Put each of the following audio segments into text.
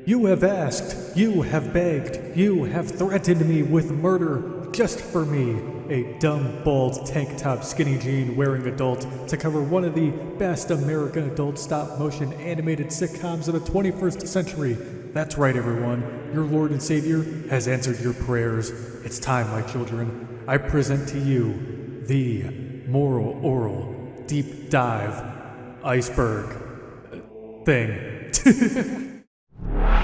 You have asked, you have begged, you have threatened me with murder just for me, a dumb, bald, tank top, skinny jean wearing adult to cover one of the best American adult stop-motion animated sitcoms of the 21st century. That's right, everyone. Your Lord and Savior has answered your prayers. It's time, my children. I present to you the Moral Oral Deep Dive Iceberg thing.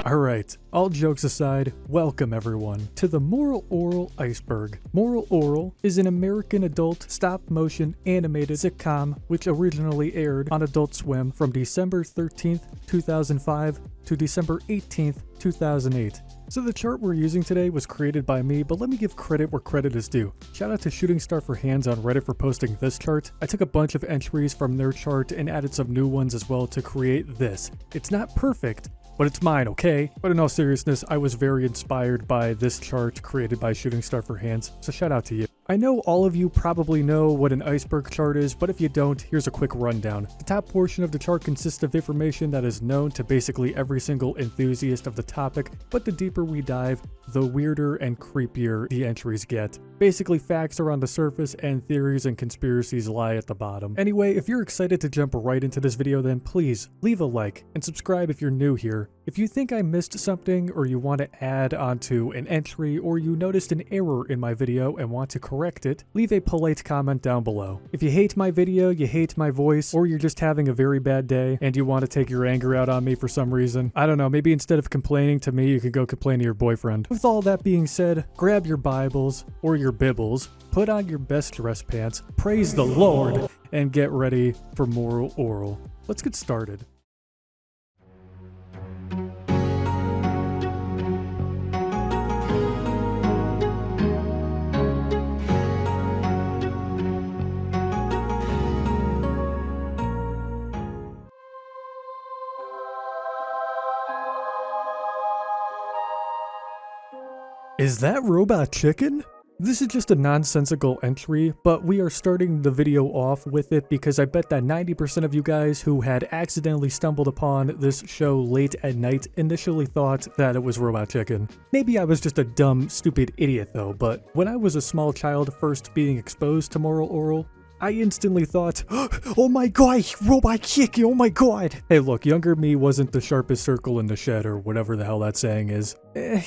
Alright, all jokes aside, welcome everyone to the Moral Oral Iceberg. Moral Oral is an American adult stop-motion animated sitcom which originally aired on Adult Swim from December 13th, 2005 to December 18th, 2008. So the chart we're using today was created by me, but let me give credit where credit is due. Shout out to Shooting Star for Hands on Reddit for posting this chart. I took a bunch of entries from their chart and added some new ones as well to create this. It's not perfect, but it's mine, okay? But in all seriousness, I was very inspired by this chart created by Shooting Star for Hands, so shout out to you. I know all of you probably know what an iceberg chart is, but if you don't, here's a quick rundown. The top portion of the chart consists of information that is known to basically every single enthusiast of the topic, but the deeper we dive, the weirder and creepier the entries get. Basically, facts are on the surface and theories and conspiracies lie at the bottom. Anyway, if you're excited to jump right into this video, then please leave a like and subscribe if you're new here. If you think I missed something or you want to add onto an entry or you noticed an error in my video and want to correct it, leave a polite comment down below. If you hate my video, you hate my voice, or you're just having a very bad day and you want to take your anger out on me for some reason, I don't know, maybe instead of complaining to me, you could go complain to your boyfriend. With all that being said, grab your Bibles or your Bibbles, put on your best dress pants, praise the Lord, and get ready for Moral Oral. Let's get started. Is that Robot Chicken? This is just a nonsensical entry, but we are starting the video off with it because I bet that 90% of you guys who had accidentally stumbled upon this show late at night initially thought that it was Robot Chicken. Maybe I was just a dumb, stupid idiot though, but when I was a small child first being exposed to Moral Oral, I instantly thought, oh my god, Robot Chicken, oh my god. Hey look, younger me wasn't the sharpest circle in the shed or whatever the hell that saying is.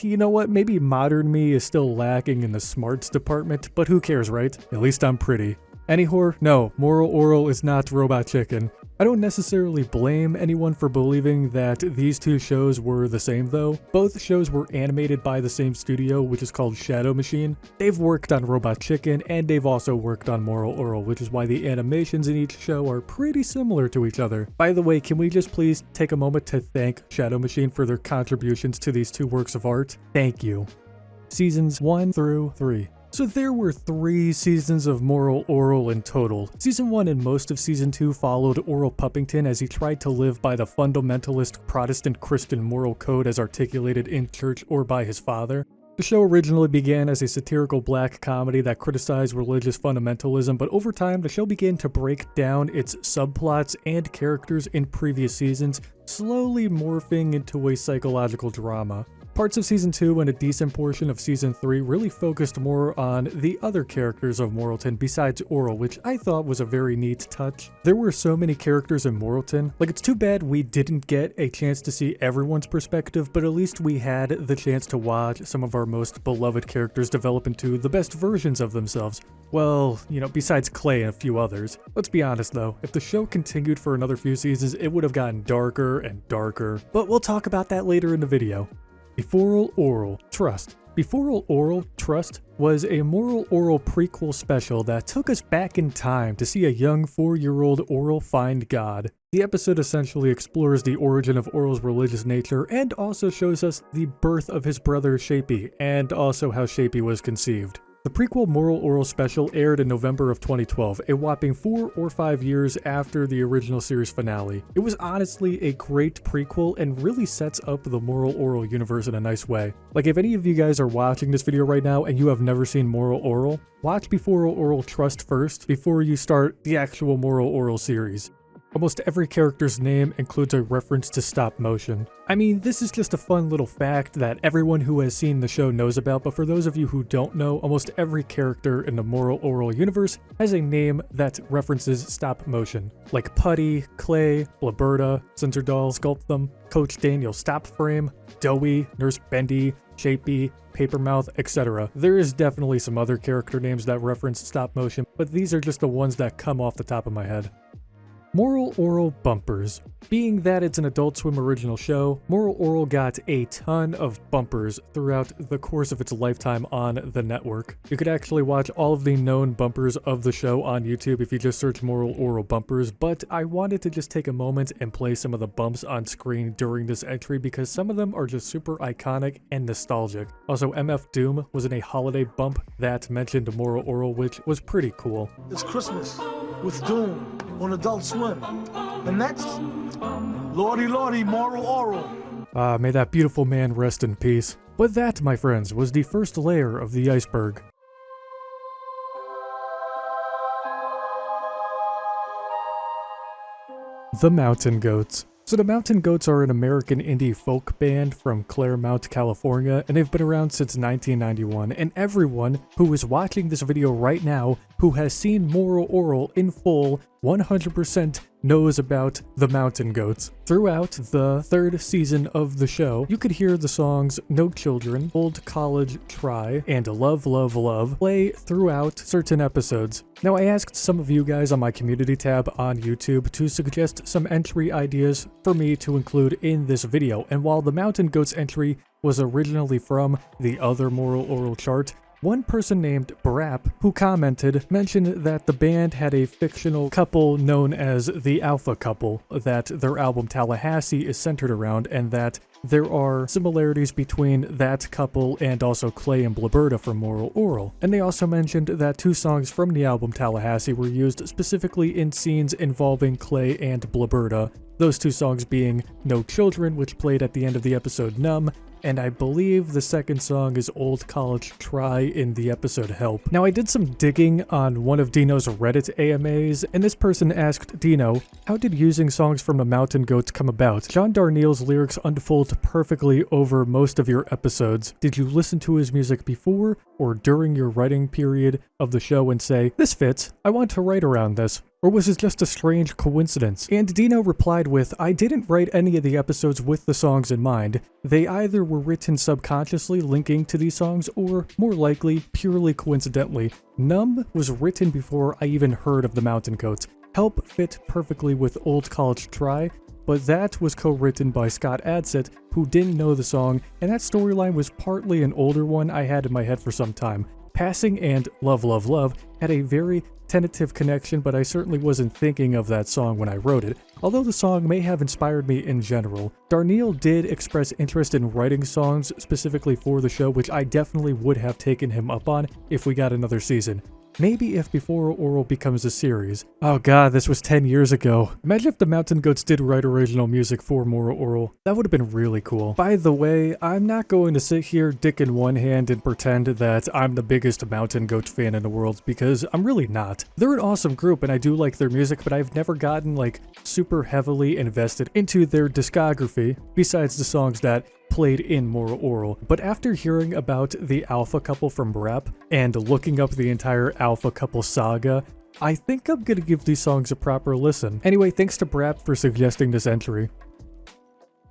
You know what, maybe modern me is still lacking in the smarts department, but who cares, right? At least I'm pretty. Anyhow, no, Moral Oral is not Robot Chicken. I don't necessarily blame anyone for believing that these two shows were the same though. Both shows were animated by the same studio, which is called Shadow Machine. They've worked on Robot Chicken and they've also worked on Moral Oral, which is why the animations in each show are pretty similar to each other. By the way, can we just please take a moment to thank Shadow Machine for their contributions to these two works of art? Thank you. Seasons 1 through 3. So there were 3 seasons of Moral Oral in total. Season 1 and most of Season 2 followed Oral Puppington as he tried to live by the fundamentalist Protestant Christian moral code as articulated in church or by his father. The show originally began as a satirical black comedy that criticized religious fundamentalism, but over time the show began to break down its subplots and characters in previous seasons, slowly morphing into a psychological drama. Parts of Season 2 and a decent portion of Season 3 really focused more on the other characters of Moralton besides Oral, which I thought was a very neat touch. There were so many characters in Moralton, like it's too bad we didn't get a chance to see everyone's perspective, but at least we had the chance to watch some of our most beloved characters develop into the best versions of themselves. Well, you know, besides Clay and a few others. Let's be honest though, if the show continued for another few seasons, it would have gotten darker and darker, but we'll talk about that later in the video. Before Oral Trust. Before Oral Trust was a Moral Oral prequel special that took us back in time to see a young 4-year-old Oral find God. The episode essentially explores the origin of Oral's religious nature and also shows us the birth of his brother Shapey and also how Shapey was conceived. The prequel Moral Oral special aired in November of 2012, a whopping 4 or 5 years after the original series finale. It was honestly a great prequel and really sets up the Moral Oral universe in a nice way. Like if any of you guys are watching this video right now and you have never seen Moral Oral, watch Before Oral Trust first before you start the actual Moral Oral series. Almost every character's name includes a reference to stop motion. I mean, this is just a fun little fact that everyone who has seen the show knows about, but for those of you who don't know, almost every character in the Orel universe has a name that references stop motion. Like Putty, Clay, Blaberta, Cinderdoll, Sculptum, Coach Daniel Stopframe, Doughy, Nurse Bendy, Shapey, Papermouth, etc. There is definitely some other character names that reference stop motion, but these are just the ones that come off the top of my head. Orel bumpers. Being that it's an Adult Swim original show, Orel got a ton of bumpers throughout the course of its lifetime on the network. You could actually watch all of the known bumpers of the show on YouTube if you just search Orel bumpers, but I wanted to just take a moment and play some of the bumps on screen during this entry because some of them are just super iconic and nostalgic. Also, MF Doom was in a holiday bump that mentioned Orel, which was pretty cool. It's Christmas with Doom on Adult Swim, and that's Lordy Orel. May that beautiful man rest in peace. But that, my friends, was the first layer of the iceberg. The Mountain Goats. So the Mountain Goats are an American indie folk band from Claremont, California, and they've been around since 1991, and everyone who is watching this video right now who has seen Orel in full 100% knows about the Mountain Goats. Throughout the third season of the show, you could hear the songs No Children, Old College Try, and Love, Love, Love play throughout certain episodes. Now, I asked some of you guys on my community tab on YouTube to suggest some entry ideas for me to include in this video, and while the Mountain Goats entry was originally from the other Orel chart, one person named Brap, who commented, mentioned that the band had a fictional couple known as the Alpha Couple, that their album Tallahassee is centered around, and that there are similarities between that couple and also Clay and Blaberta from Orel. And they also mentioned that two songs from the album Tallahassee were used specifically in scenes involving Clay and Blaberta, those two songs being No Children, which played at the end of the episode Numb, and I believe the second song is Old College Try in the episode Help. Now, I did some digging on one of Dino's Reddit AMAs, and this person asked Dino, how did using songs from the Mountain Goats come about? John Darnielle's lyrics unfold perfectly over most of your episodes. Did you listen to his music before or during your writing period of the show and say, this fits, I want to write around this? Or was it just a strange coincidence? And Dino replied with, I didn't write any of the episodes with the songs in mind. They either were written subconsciously linking to these songs, or more likely, purely coincidentally. Numb was written before I even heard of the Mountain Goats. Help fit perfectly with Old College Try, but that was co-written by Scott Adsit, who didn't know the song, and that storyline was partly an older one I had in my head for some time. Passing and Love, Love, Love had a very tentative connection, but I certainly wasn't thinking of that song when I wrote it, although the song may have inspired me in general. Darnielle did express interest in writing songs specifically for the show, which I definitely would have taken him up on if we got another season. Maybe if Before Orel becomes a series. Oh god, this was 10 years ago. Imagine if the Mountain Goats did write original music for Orel. That would have been really cool. By the way, I'm not going to sit here dick in one hand and pretend that I'm the biggest Mountain Goats fan in the world, because I'm really not. They're an awesome group and I do like their music, but I've never gotten like super heavily invested into their discography, besides the songs that played in Orel. But after hearing about the Alpha Couple from Brap and looking up the entire Alpha Couple saga, I think I'm gonna give these songs a proper listen. Anyway, thanks to Brap for suggesting this entry.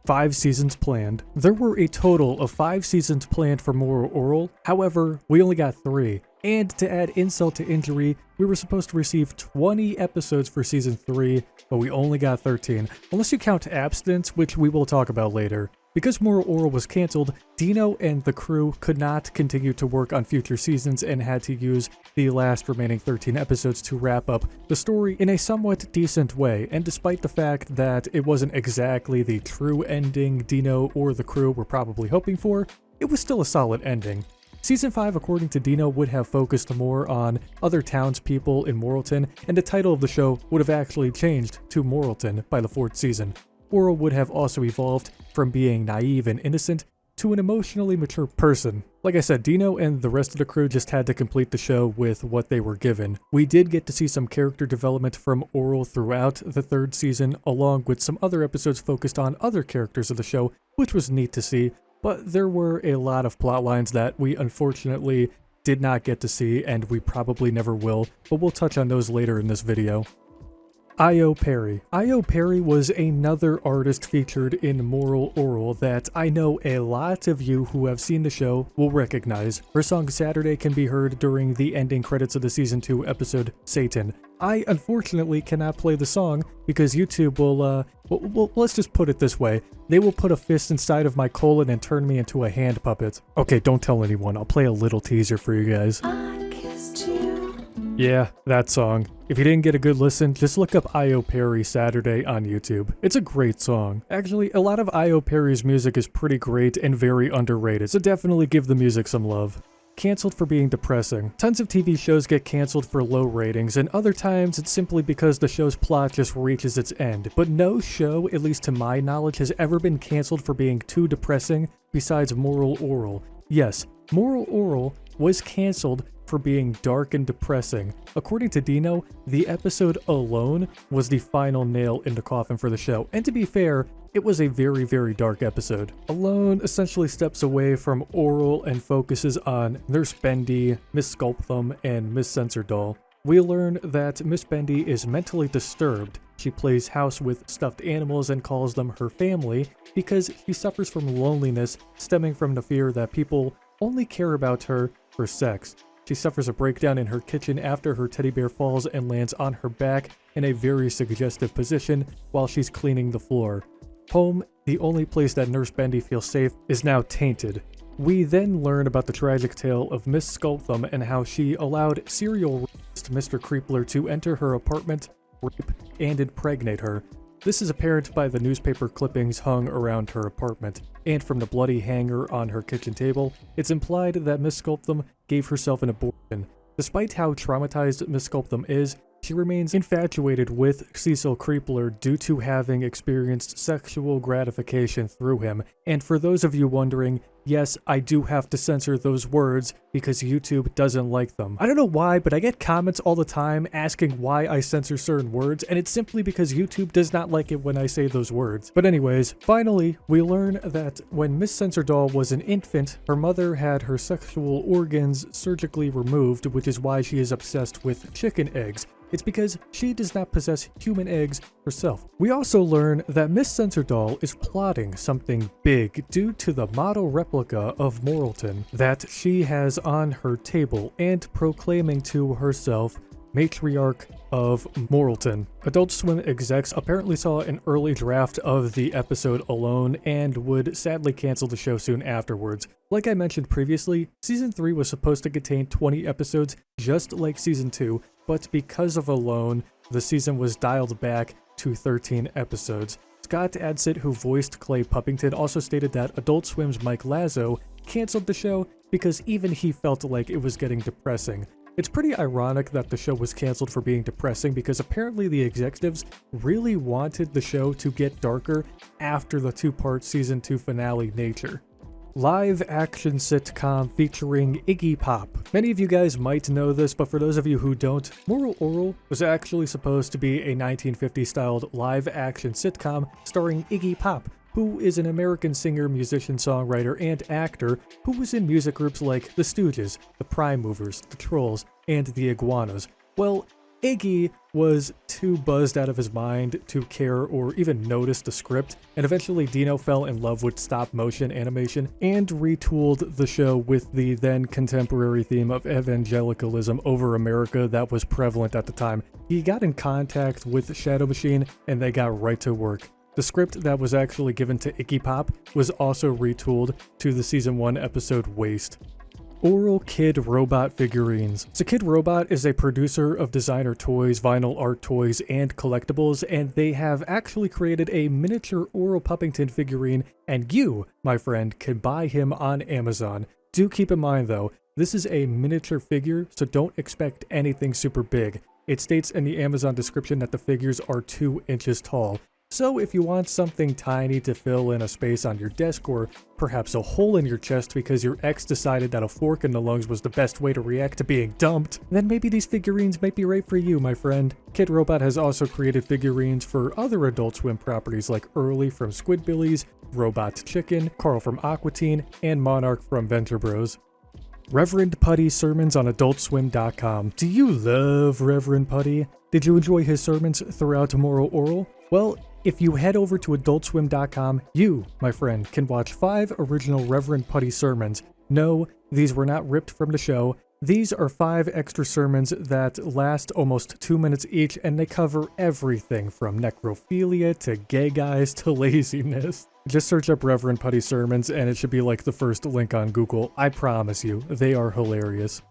5 seasons planned. There were a total of 5 seasons planned for Orel, however, we only got 3. And to add insult to injury, we were supposed to receive 20 episodes for season 3, but we only got 13, unless you count abstinence, which we will talk about later. Because Orel was cancelled, Dino and the crew could not continue to work on future seasons and had to use the last remaining 13 episodes to wrap up the story in a somewhat decent way, and despite the fact that it wasn't exactly the true ending Dino or the crew were probably hoping for, it was still a solid ending. Season 5, according to Dino, would have focused more on other townspeople in Morrilton, and the title of the show would have actually changed to Morrilton by the 4th season. Orel would have also evolved from being naive and innocent to an emotionally mature person. Like I said, Dino and the rest of the crew just had to complete the show with what they were given. We did get to see some character development from Orel throughout the 3rd season, along with some other episodes focused on other characters of the show, which was neat to see, but there were a lot of plot lines that we unfortunately did not get to see, and we probably never will, but we'll touch on those later in this video. Io Perry. Io Perry was another artist featured in Moral Orel that I know a lot of you who have seen the show will recognize. Her song Saturday can be heard during the ending credits of the Season 2 episode Satan. I unfortunately cannot play the song because YouTube will, well, let's just put it this way. They will put a fist inside of my colon and turn me into a hand puppet. Okay, don't tell anyone. I'll play a little teaser for you guys. I kissed you. Yeah, that song. If you didn't get a good listen, just look up Io Perry Saturday on YouTube. It's a great song. Actually, a lot of Io Perry's music is pretty great and very underrated, so definitely give the music some love. Cancelled for being depressing. Tons of TV shows get cancelled for low ratings, and other times it's simply because the show's plot just reaches its end. But no show, at least to my knowledge, has ever been cancelled for being too depressing besides Moral Orel. Yes, Moral Orel was cancelled for being dark and depressing. According to Dino, the episode alone was the final nail in the coffin for the show, and to be fair, it was a very, very dark episode. Alone essentially steps away from Orel and focuses on Nurse Bendy, Miss Sculpthum, and Miss Censordoll. We learn that Miss Bendy is mentally disturbed. She plays house with stuffed animals and calls them her family because she suffers from loneliness stemming from the fear that people only care about her for sex. She suffers a breakdown in her kitchen after her teddy bear falls and lands on her back in a very suggestive position while she's cleaning the floor. Home, the only place that Nurse Bendy feels safe, is now tainted. We then learn about the tragic tale of Miss Sculpthum and how she allowed serial rapist Mr. Creepler to enter her apartment, rape, and impregnate her. This is apparent by the newspaper clippings hung around her apartment, and from the bloody hanger on her kitchen table, it's implied that Miss Sculpthum gave herself an abortion. Despite how traumatized Miss Sculpthum is, she remains infatuated with Cecil Creepler due to having experienced sexual gratification through him. And for those of you wondering, yes, I do have to censor those words because YouTube doesn't like them. I don't know why, but I get comments all the time asking why I censor certain words, and it's simply because YouTube does not like it when I say those words. But anyways, finally, we learn that when Miss Censordoll was an infant, her mother had her sexual organs surgically removed, which is why she is obsessed with chicken eggs. It's because she does not possess human eggs herself. We also learn that Miss Censordoll is plotting something big due to the model replica of Moralton that she has on her table and proclaiming to herself matriarch of Moralton. Adult Swim execs apparently saw an early draft of the episode alone and would sadly cancel the show soon afterwards. Like I mentioned previously, Season 3 was supposed to contain 20 episodes just like Season 2, but because of Alone, the season was dialed back to 13 episodes. Scott Adsit, who voiced Clay Puppington, also stated that Adult Swim's Mike Lazo canceled the show because even he felt like it was getting depressing. It's pretty ironic that the show was canceled for being depressing because apparently the executives really wanted the show to get darker after the 2-part Season 2 finale nature. Live action sitcom featuring Iggy Pop. Many of you guys might know this, but for those of you who don't, Moral Orel was actually supposed to be a 1950s styled live action sitcom starring Iggy Pop, who is an American singer, musician, songwriter, and actor who was in music groups like The Stooges, The Prime Movers, The Trolls, and The Iguanas. Well, Iggy was too buzzed out of his mind to care or even notice the script, and eventually Dino fell in love with stop-motion animation and retooled the show with the then contemporary theme of evangelicalism over America that was prevalent at the time. He got in contact with Shadow Machine and they got right to work. The script that was actually given to Iggy Pop was also retooled to the Season 1 episode Waste. Orel Kid Robot figurines. So Kid Robot is a producer of designer toys, vinyl art toys, and collectibles, and they have actually created a miniature Orel Puppington figurine, and you, my friend, can buy him on Amazon. Do keep in mind though, this is a miniature figure, so don't expect anything super big. It states in the Amazon description that the figures are 2 inches tall. So if you want something tiny to fill in a space on your desk, or perhaps a hole in your chest because your ex decided that a fork in the lungs was the best way to react to being dumped, then maybe these figurines might be right for you, my friend. Kid Robot has also created figurines for other Adult Swim properties like Early from Squidbillies, Robot Chicken, Carl from Aqua Teen, and Monarch from Venture Bros. Reverend Putty's sermons on AdultSwim.com. Do you love Reverend Putty? Did you enjoy his sermons throughout Moral Oral? Well, if you head over to AdultSwim.com, you, my friend, can watch 5 original Reverend Putty sermons. No, these were not ripped from the show. These are 5 extra sermons that last almost 2 minutes each, and they cover everything from necrophilia to gay guys to laziness. Just search up Reverend Putty sermons and it should be like the first link on Google. I promise you, they are hilarious.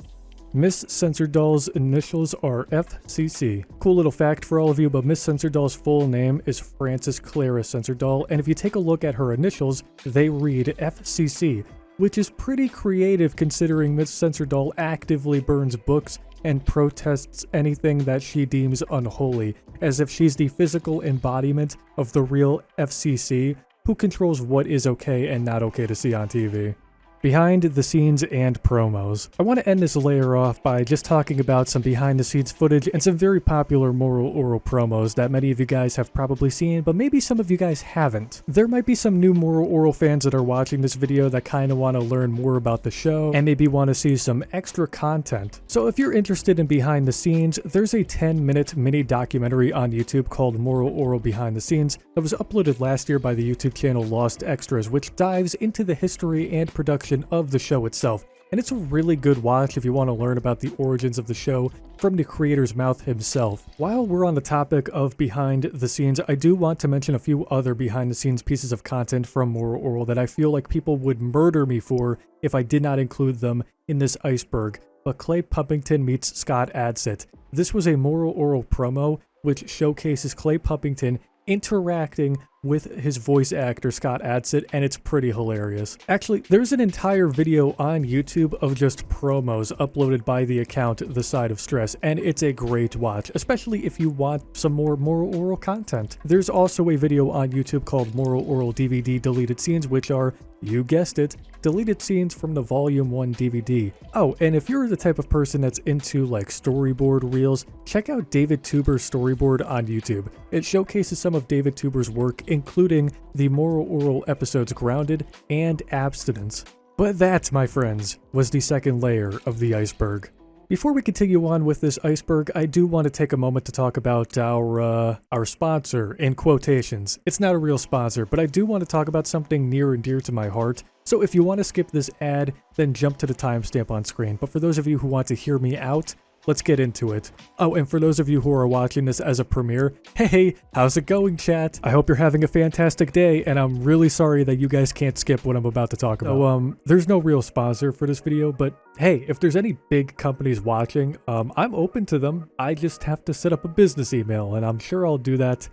Miss Censordoll's initials are FCC. Cool little fact for all of you, but Miss Censordoll's full name is Frances Clara Censordoll, and if you take a look at her initials, they read FCC, which is pretty creative considering Miss Censordoll actively burns books and protests anything that she deems unholy, as if she's the physical embodiment of the real FCC, who controls what is okay and not okay to see on TV. Behind the scenes and promos. I want to end this layer off by just talking about some behind the scenes footage and some very popular Moral Oral promos that many of you guys have probably seen, but maybe some of you guys haven't. There might be some new Moral Oral fans that are watching this video that kind of want to learn more about the show and maybe want to see some extra content. So if you're interested in behind the scenes, there's a 10-minute mini documentary on YouTube called Moral Oral Behind the Scenes that was uploaded last year by the YouTube channel Lost Extras, which dives into the history and production of the show itself, and it's a really good watch if you want to learn about the origins of the show from the creator's mouth himself. While we're on the topic of behind the scenes, I do want to mention a few other behind the scenes pieces of content from Moral Oral that I feel like people would murder me for if I did not include them in this iceberg. But Clay Pumpington meets Scott Adsit. This was a Moral Oral promo which showcases Clay Pumpington interacting with his voice actor Scott Adsit, and it's pretty hilarious. Actually, there's an entire video on YouTube of just promos uploaded by the account The Side of Stress, and it's a great watch, especially if you want some more Moral Oral content. There's also a video on YouTube called Moral Oral DVD Deleted Scenes, which are, you guessed it, deleted scenes from the Volume 1 DVD. Oh, and if you're the type of person that's into like storyboard reels, check out David Tuber's storyboard on YouTube. It showcases some of David Tuber's work, including the Moral Oral episodes Grounded and Abstinence. But that, my friends, was the second layer of the iceberg. Before we continue on with this iceberg, I do want to take a moment to talk about our sponsor, in quotations. It's not a real sponsor, but I do want to talk about something near and dear to my heart. So if you want to skip this ad, then jump to the timestamp on screen. But for those of you who want to hear me out, let's get into it. Oh, and for those of you who are watching this as a premiere, hey, how's it going, chat? I hope you're having a fantastic day, and I'm really sorry that you guys can't skip what I'm about to talk about. So, there's no real sponsor for this video, but hey, if there's any big companies watching, I'm open to them. I just have to set up a business email, and I'm sure I'll do that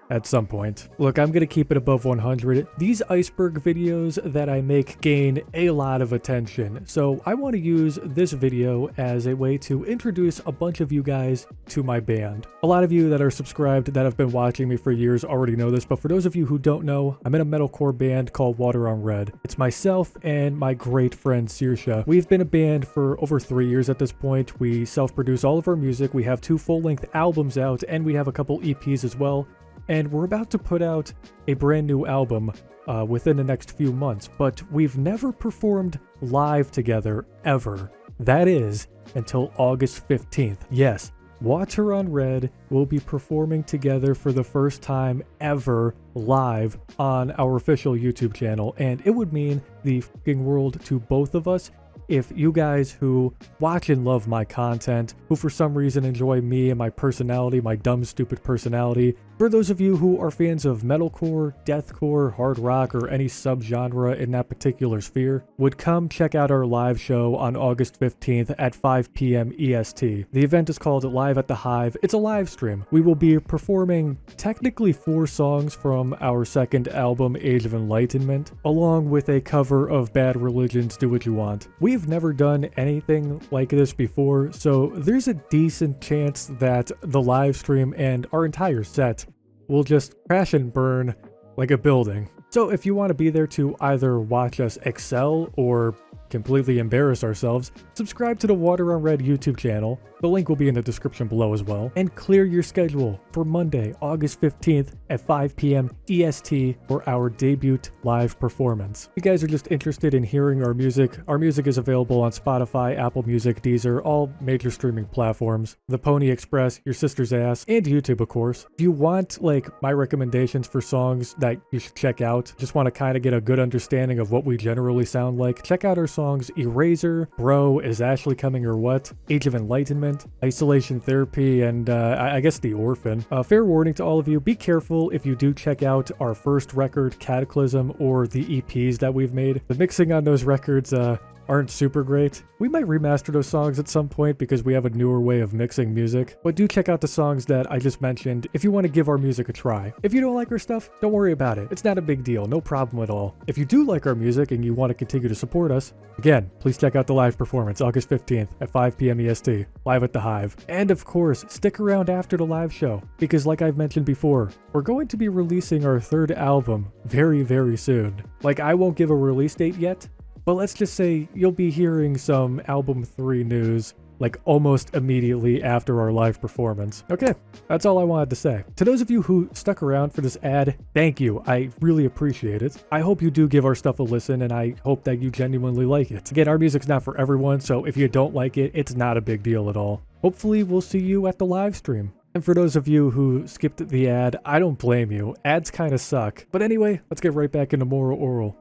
at some point. Look, I'm gonna keep it above 100. These iceberg videos that I make gain a lot of attention, so I want to use this video as a way to introduce a bunch of you guys to my band. A lot of you that are subscribed that have been watching me for years already know this, but for those of you who don't know, I'm in a metalcore band called Water on Red. It's myself and my great friend Saoirse. We've been a band for over 3 years at this point. We self-produce all of our music. We have 2 full-length albums out, and we have a couple EPs as well. And we're about to put out a brand new album within the next few months, but we've never performed live together, ever. That is, until August 15th. Yes, Water on Red will be performing together for the first time ever live on our official YouTube channel, and it would mean the fucking world to both of us if you guys who watch and love my content, who for some reason enjoy me and my personality, my dumb, stupid personality, for those of you who are fans of metalcore, deathcore, hard rock, or any subgenre in that particular sphere, would come check out our live show on August 15th at 5 p.m. EST. The event is called Live at the Hive. It's a live stream. We will be performing technically 4 songs from our second album, Age of Enlightenment, along with a cover of Bad Religion's Do What You Want. We've never done anything like this before, so there's a decent chance that the live stream and our entire set we'll just crash and burn like a building. So if you want to be there to either watch us excel or completely embarrass ourselves, subscribe to the Water on Red YouTube channel. The link will be in the description below as well. And clear your schedule for Monday, August 15th at 5 p.m. EST for our debut live performance. If you guys are just interested in hearing our music is available on Spotify, Apple Music, Deezer, all major streaming platforms, the Pony Express, Your Sister's Ass, and YouTube, of course. If you want like my recommendations for songs that you should check out, just want to kind of get a good understanding of what we generally sound like, check out our songs Eraser, Bro, Is Ashley Coming or What, Age of Enlightenment, Isolation Therapy, and I guess The Orphan. Fair warning to all of you, be careful if you do check out our first record, Cataclysm, or the EPs that we've made. The mixing on those records aren't super great. We might remaster those songs at some point because we have a newer way of mixing music, but do check out the songs that I just mentioned if you want to give our music a try. If you don't like our stuff, don't worry about it. It's not a big deal, no problem at all. If you do like our music and you want to continue to support us, again, please check out the live performance August 15th at 5 p.m. EST, live at the Hive. And of course, stick around after the live show because like I've mentioned before, we're going to be releasing our third album very, very soon. Like, I won't give a release date yet, but let's just say you'll be hearing some album 3 news like almost immediately after our live performance. Okay, that's all I wanted to say. To those of you who stuck around for this ad, thank you. I really appreciate it. I hope you do give our stuff a listen and I hope that you genuinely like it. Again, our music's not for everyone, so if you don't like it, it's not a big deal at all. Hopefully we'll see you at the live stream. And for those of you who skipped the ad, I don't blame you. Ads kind of suck. But anyway, let's get right back into more Orel.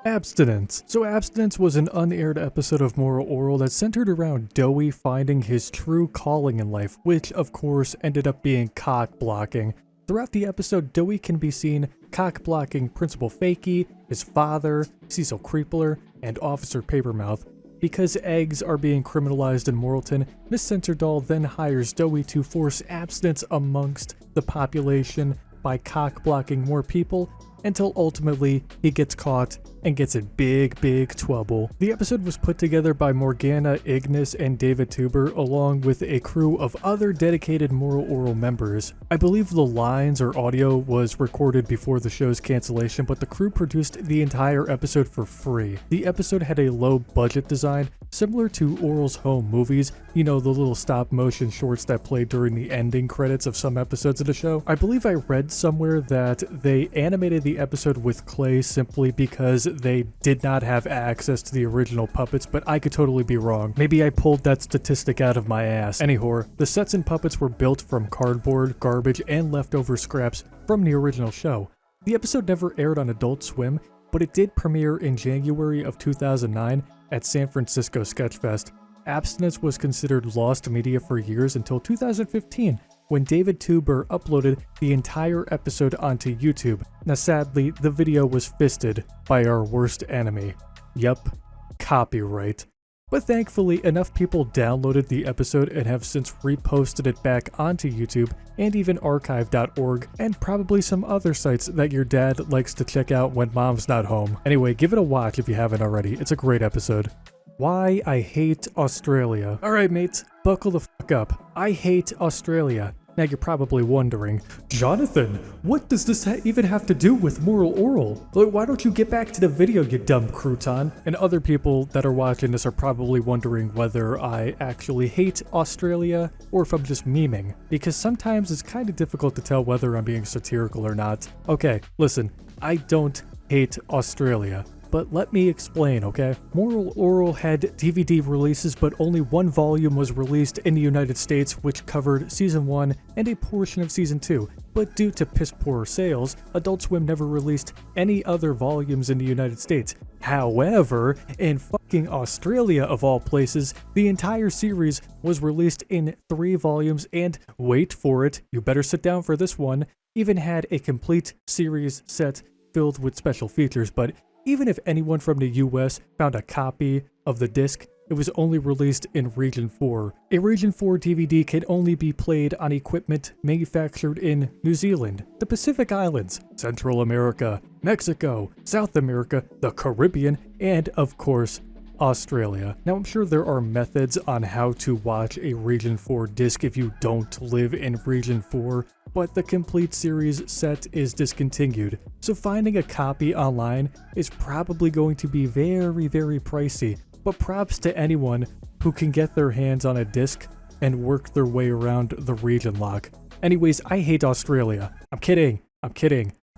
Abstinence. So Abstinence was an unaired episode of Moral Orel that centered around Doey finding his true calling in life, which of course ended up being cock blocking. Throughout the episode, Doey can be seen cock blocking Principal Fakey, his father, Cecil Creepler, and Officer Papermouth. Because eggs are being criminalized in Moralton, Miss Sensordoll then hires Doey to force abstinence amongst the population by cock blocking more people, until ultimately he gets caught and gets in big trouble. The episode was put together by Morgana, Ignis, and David Tuber along with a crew of other dedicated Moral Orel members. I believe the lines or audio was recorded before the show's cancellation, but the crew produced the entire episode for free. The episode had a low budget design similar to Orel's home movies, you know, the little stop motion shorts that play during the ending credits of some episodes of the show. I believe I read somewhere that they animated the episode with clay simply because they did not have access to the original puppets, but I could totally be wrong. Maybe I pulled that statistic out of my ass. Anyhow, the sets and puppets were built from cardboard, garbage, and leftover scraps from the original show. The episode never aired on Adult Swim, but it did premiere in January of 2009 at San Francisco Sketchfest. Abstinence was considered lost media for years until 2015, when David Tuber uploaded the entire episode onto YouTube. Now sadly, the video was fisted by our worst enemy. Yup, copyright. But thankfully, enough people downloaded the episode and have since reposted it back onto YouTube and even archive.org and probably some other sites that your dad likes to check out when mom's not home. Anyway, give it a watch if you haven't already. It's a great episode. Why I hate Australia. Alright mates, buckle the fuck up. I hate Australia. Now you're probably wondering, Jonathan, what does this even have to do with Moral Orel? Like, why don't you get back to the video, you dumb crouton? And other people that are watching this are probably wondering whether I actually hate Australia or if I'm just memeing, because sometimes it's kind of difficult to tell whether I'm being satirical or not. Okay, listen, I don't hate Australia. But let me explain, okay? Moral Orel had DVD releases, but only one volume was released in the United States, which covered Season 1 and a portion of Season 2. But due to piss-poor sales, Adult Swim never released any other volumes in the United States. However, in fucking Australia of all places, the entire series was released in 3 volumes and, wait for it, you better sit down for this one, even had a complete series set filled with special features. But even if anyone from the US found a copy of the disc, it was only released in Region 4. A Region 4 DVD can only be played on equipment manufactured in New Zealand, the Pacific Islands, Central America, Mexico, South America, the Caribbean, and of course, Australia. Now, I'm sure there are methods on how to watch a Region 4 disc if you don't live in Region 4, but the complete series set is discontinued, so finding a copy online is probably going to be very, very pricey, but props to anyone who can get their hands on a disc and work their way around the region lock. Anyways, I hate Australia. I'm kidding.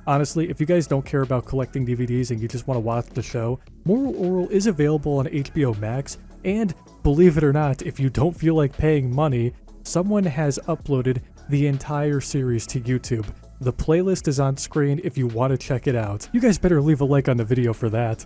Honestly, if you guys don't care about collecting DVDs and you just want to watch the show, Moral Orel is available on HBO Max, and believe it or not, if you don't feel like paying money, someone has uploaded the entire series to YouTube. The playlist is on screen if you want to check it out. You guys better leave a like on the video for that.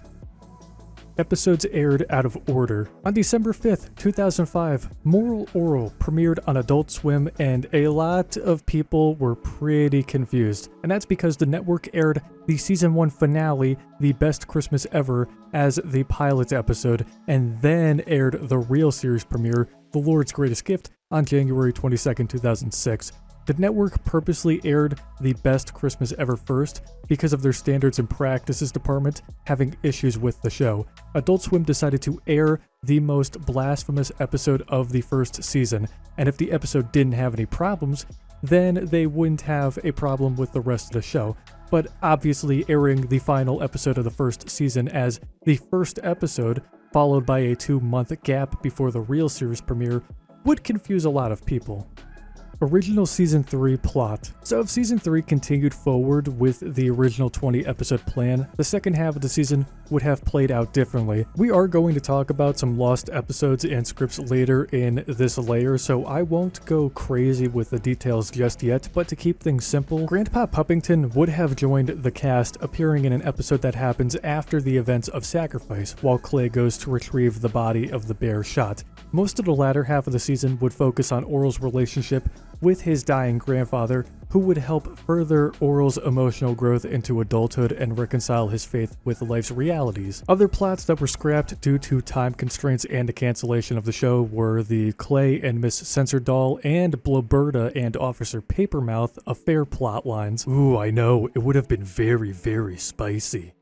Episodes aired out of order. On December 5th, 2005, Moral Orel premiered on Adult Swim, and a lot of people were pretty confused. And that's because the network aired the Season 1 finale, The Best Christmas Ever, as the pilot episode, and then aired the real series premiere, The Lord's Greatest Gift, on January 22nd, 2006. The network purposely aired The Best Christmas Ever first because of their standards and practices department having issues with the show. Adult Swim decided to air the most blasphemous episode of the first season, and if the episode didn't have any problems, then they wouldn't have a problem with the rest of the show. But obviously airing the final episode of the first season as the first episode, followed by a 2-month gap before the real series premiere, would confuse a lot of people. Original Season 3 plot. So if Season 3 continued forward with the original 20-episode plan, the second half of the season would have played out differently. We are going to talk about some lost episodes and scripts later in this layer, so I won't go crazy with the details just yet, but to keep things simple, Grandpa Puppington would have joined the cast, appearing in an episode that happens after the events of Sacrifice, while Clay goes to retrieve the body of the bear shot. Most of the latter half of the season would focus on Orel's relationship with his dying grandfather, who would help further Orel's emotional growth into adulthood and reconcile his faith with life's realities. Other plots that were scrapped due to time constraints and the cancellation of the show were the Clay and Miss Censordoll and Bloberta and Officer Papermouth affair plotlines. Ooh, I know, it would have been very, very spicy.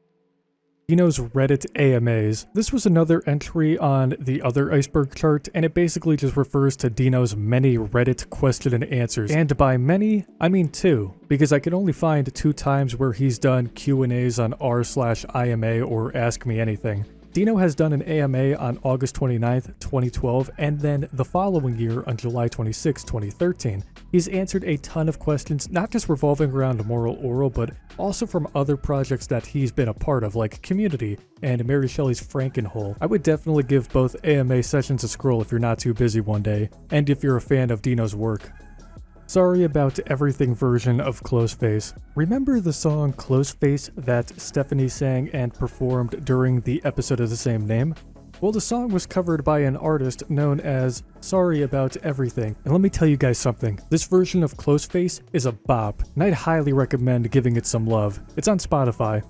Dino's Reddit AMAs. This was another entry on the other iceberg chart, and it basically just refers to Dino's many Reddit question and answers. And by many, I mean 2, because I can only find 2 times where he's done Q&As on r/IMA or Ask Me Anything. Dino has done an AMA on August 29th, 2012, and then the following year on July 26, 2013. He's answered a ton of questions, not just revolving around Moral Orel, but also from other projects that he's been a part of, like Community and Mary Shelley's Frankenhole. I would definitely give both AMA sessions a scroll if you're not too busy one day, and if you're a fan of Dino's work. Sorry About Everything version of Close Face. Remember the song Close Face that Stephanie sang and performed during the episode of the same name? Well, the song was covered by an artist known as Sorry About Everything. And let me tell you guys something, this version of Close Face is a bop, and I'd highly recommend giving it some love. It's on Spotify.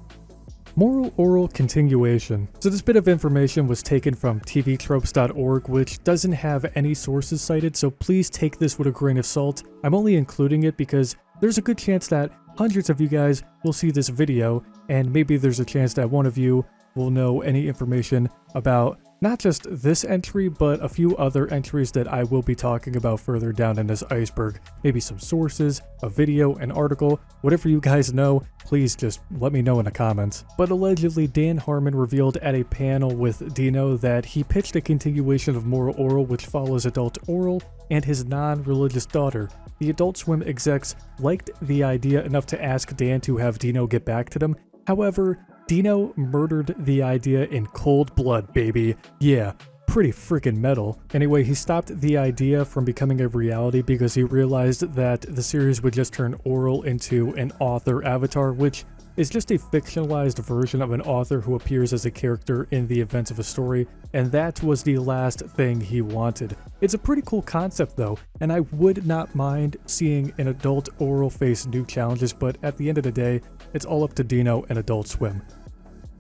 Moral Orel continuation. So this bit of information was taken from tvtropes.org, which doesn't have any sources cited, so please take this with a grain of salt. I'm only including it because there's a good chance that hundreds of you guys will see this video, and maybe there's a chance that one of you will know any information about not just this entry, but a few other entries that I will be talking about further down in this iceberg. Maybe some sources, a video, an article, whatever you guys know, please just let me know in the comments. But allegedly, Dan Harmon revealed at a panel with Dino that he pitched a continuation of Moral Orel, which follows Adult Orel and his non-religious daughter. The Adult Swim execs liked the idea enough to ask Dan to have Dino get back to them. However, Dino murdered the idea in cold blood, baby. Yeah, pretty freaking metal. Anyway, he stopped the idea from becoming a reality because he realized that the series would just turn Orel into an author avatar, which is just a fictionalized version of an author who appears as a character in the events of a story, and that was the last thing he wanted. It's a pretty cool concept though, and I would not mind seeing an Adult Orel face new challenges, but at the end of the day, it's all up to Dino and Adult Swim.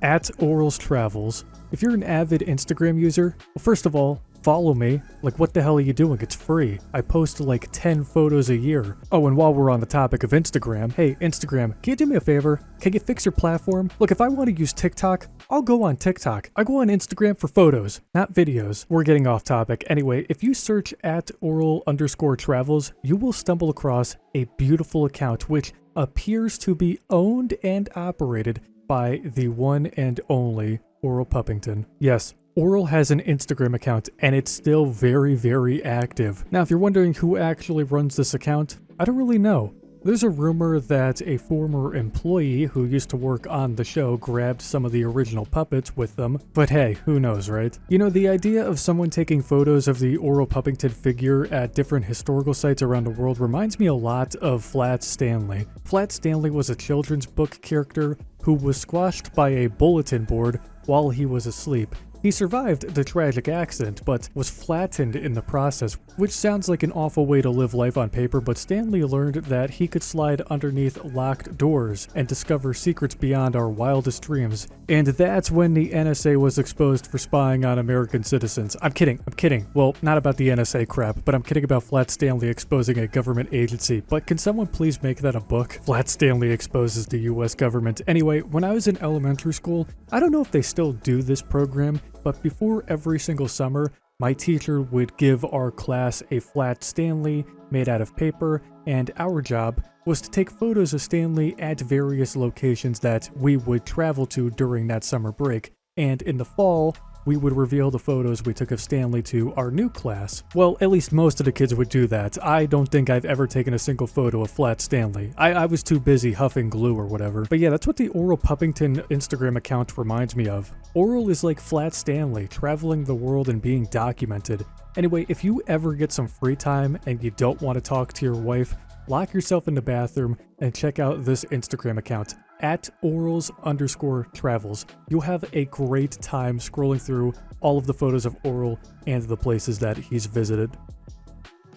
At Orel's Travels. If you're an avid Instagram user, well, first of all, follow me. Like, what the hell are you doing? It's free. I post like 10 photos a year. Oh, and while we're on the topic of Instagram, hey, Instagram, can you do me a favor? Can you fix your platform? Look, if I want to use TikTok, I'll go on TikTok. I go on Instagram for photos, not videos. We're getting off topic. Anyway, if you search at Orel_travels, you will stumble across a beautiful account which appears to be owned and operated by the one and only Orel Puppington. Yes, Orel has an Instagram account and it's still very, very active. Now, if you're wondering who actually runs this account, I don't really know. There's a rumor that a former employee who used to work on the show grabbed some of the original puppets with them, but hey, who knows, right? You know, the idea of someone taking photos of the Orel Puppington figure at different historical sites around the world reminds me a lot of Flat Stanley. Flat Stanley was a children's book character who was squashed by a bulletin board while he was asleep. He survived the tragic accident, but was flattened in the process, which sounds like an awful way to live life on paper, but Stanley learned that he could slide underneath locked doors and discover secrets beyond our wildest dreams. And that's when the NSA was exposed for spying on American citizens. I'm kidding. Well, not about the NSA crap, but I'm kidding about Flat Stanley exposing a government agency. But can someone please make that a book? Flat Stanley exposes the US government. Anyway, when I was in elementary school, I don't know if they still do this program, but before every single summer, my teacher would give our class a Flat Stanley made out of paper, and our job was to take photos of Stanley at various locations that we would travel to during that summer break. And in the fall, we would reveal the photos we took of Stanley to our new class. Well, at least most of the kids would do that. I don't think I've ever taken a single photo of Flat Stanley. I was too busy huffing glue or whatever. But yeah, that's what the Orel Puppington Instagram account reminds me of. Orel is like Flat Stanley, traveling the world and being documented. Anyway, if you ever get some free time and you don't want to talk to your wife, lock yourself in the bathroom and check out this Instagram account, at Orels_travels. You'll have a great time scrolling through all of the photos of Orel and the places that he's visited.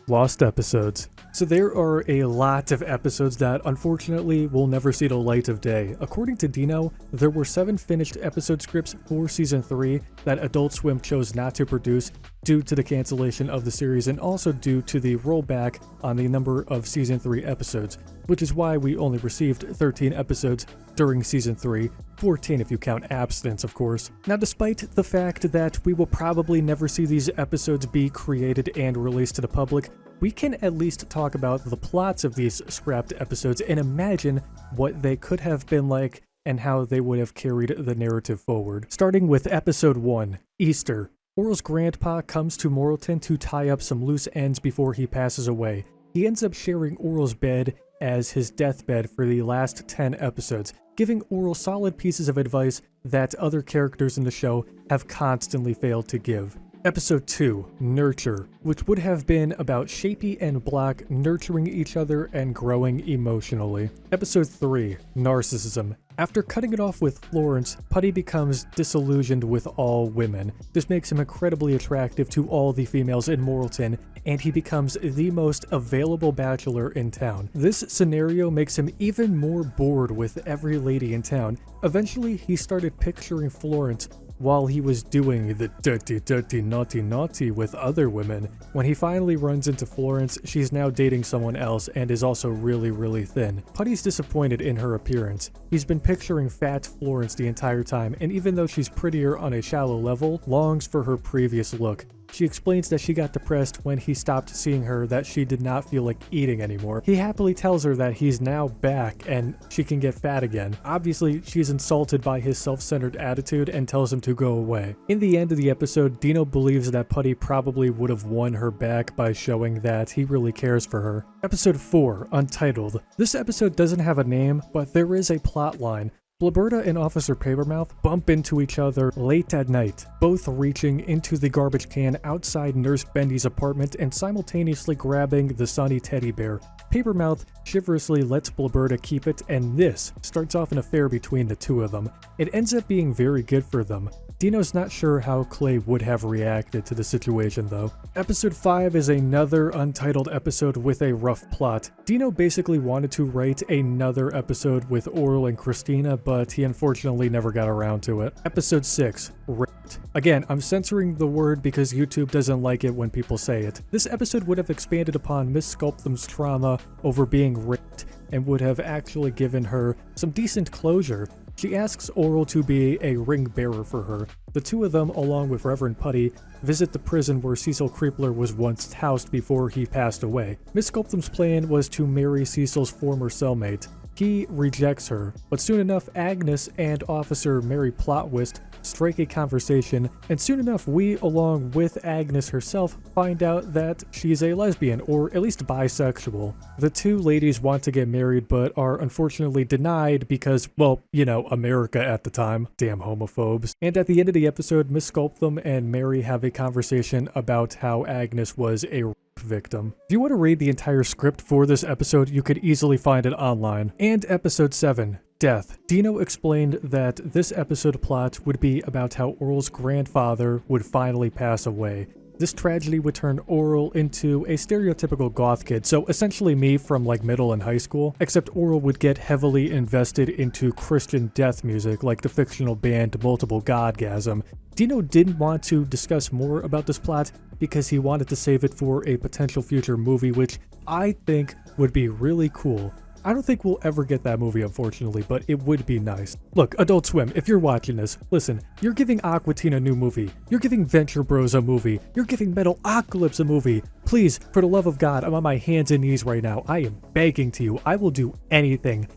Lost episodes. So there are a lot of episodes that unfortunately will never see the light of day. According to Dino, there were 7 finished episode scripts for season 3 that Adult Swim chose not to produce due to the cancellation of the series and also due to the rollback on the number of season 3 episodes, which is why we only received 13 episodes during season 3, 14 if you count abstinence, of course. Now, despite the fact that we will probably never see these episodes be created and released to the public, we can at least talk about the plots of these scrapped episodes and imagine what they could have been like and how they would have carried the narrative forward. Starting with episode 1, Easter. Orel's grandpa comes to Morrilton to tie up some loose ends before he passes away. He ends up sharing Orel's bed as his deathbed for the last 10 episodes, giving Orel solid pieces of advice that other characters in the show have constantly failed to give. Episode 2, Nurture, which would have been about Shapey and Block nurturing each other and growing emotionally. Episode 3, Narcissism. After cutting it off with Florence, Putty becomes disillusioned with all women. This makes him incredibly attractive to all the females in Morrilton, and he becomes the most available bachelor in town. This scenario makes him even more bored with every lady in town. Eventually, he started picturing Florence while he was doing the dirty, naughty with other women. When he finally runs into Florence, she's now dating someone else and is also really thin. Putty's disappointed in her appearance. He's been picturing fat Florence the entire time, and even though she's prettier on a shallow level, longs for her previous look. She explains that she got depressed when he stopped seeing her, that she did not feel like eating anymore. He happily tells her that he's now back and she can get fat again. Obviously, she's insulted by his self-centered attitude and tells him to go away. In the end of the episode, Dino believes that Putty probably would have won her back by showing that he really cares for her. Episode 4, Untitled. This episode doesn't have a name, but there is a plot line. Blabberta and Officer Papermouth bump into each other late at night, both reaching into the garbage can outside Nurse Bendy's apartment and simultaneously grabbing the Sunny teddy bear. Papermouth chivalrously lets Blabberta keep it, and this starts off an affair between the two of them. It ends up being very good for them. Dino's not sure how Clay would have reacted to the situation though. Episode 5 is another untitled episode with a rough plot. Dino basically wanted to write another episode with Orel and Christina but he unfortunately never got around to it. Episode 6, Raped. Again, I'm censoring the word because YouTube doesn't like it when people say it. This episode would have expanded upon Miss Sculptham's trauma over being raped and would have actually given her some decent closure. She asks Orel to be a ring bearer for her. The two of them, along with Reverend Putty, visit the prison where Cecil Creepler was once housed before he passed away. Miss Sculptham's plan was to marry Cecil's former cellmate. He rejects her, but soon enough Agnes and Officer Mary Plotwist strike a conversation, and soon enough we, along with Agnes herself, find out that she's a lesbian, or at least bisexual. The two ladies want to get married but are unfortunately denied because, well, you know, America at the time. Damn homophobes. And at the end of the episode, Miss Sculptham and Mary have a conversation about how Agnes was a victim. If you want to read the entire script for this episode, you could easily find it online. And episode 7, Death. Dino explained that this episode plot would be about how Orel's grandfather would finally pass away. This tragedy would turn Orel into a stereotypical goth kid, so essentially me from like middle and high school, except Orel would get heavily invested into Christian death music like the fictional band Multiple Godgasm. Dino didn't want to discuss more about this plot because he wanted to save it for a potential future movie, which I think would be really cool. I don't think we'll ever get that movie, unfortunately, but it would be nice. Look, Adult Swim, if you're watching this, listen, you're giving Aqua Teen a new movie. You're giving Venture Bros a movie. You're giving Metalocalypse a movie. Please, for the love of God, I'm on my hands and knees right now. I am begging to you. I will do anything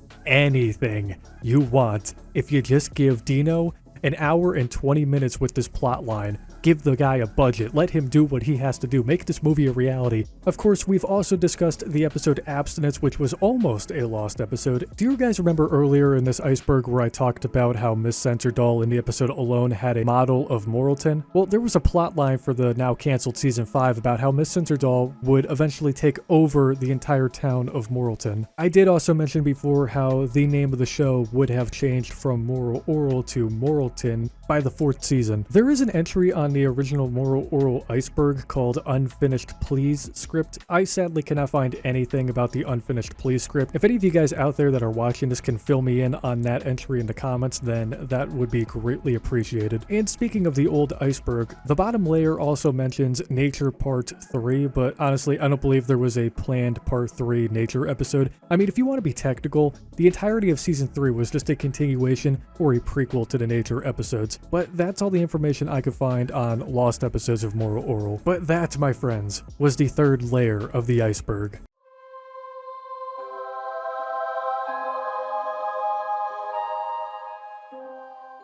you want if you just give Dino an hour and 20 minutes with this plot line. Give the guy a budget, let him do what he has to do, make this movie a reality. Of course, we've also discussed the episode Abstinence, which was almost a lost episode. Do you guys remember earlier in this iceberg where I talked about how Miss Sensordoll in the episode Alone had a model of Moralton? Well, there was a plot line for the now canceled season 5 about how Miss Sensordoll would eventually take over the entire town of Moralton. I did also mention before how the name of the show would have changed from Moral Orel to Moralton by the 4th season. There is an entry on the original Orel Iceberg called Unfinished Pleas script. I sadly cannot find anything about the Unfinished Pleas script. If any of you guys out there that are watching this can fill me in on that entry in the comments, then that would be greatly appreciated. And speaking of the old iceberg, the bottom layer also mentions Nature Part 3, but honestly, I don't believe there was a planned Part 3 Nature episode. I mean, if you want to be technical, the entirety of Season 3 was just a continuation or a prequel to the Nature episodes. But that's all the information I could find on lost episodes of Moral Orel. But that, my friends, was the 3rd layer of the iceberg.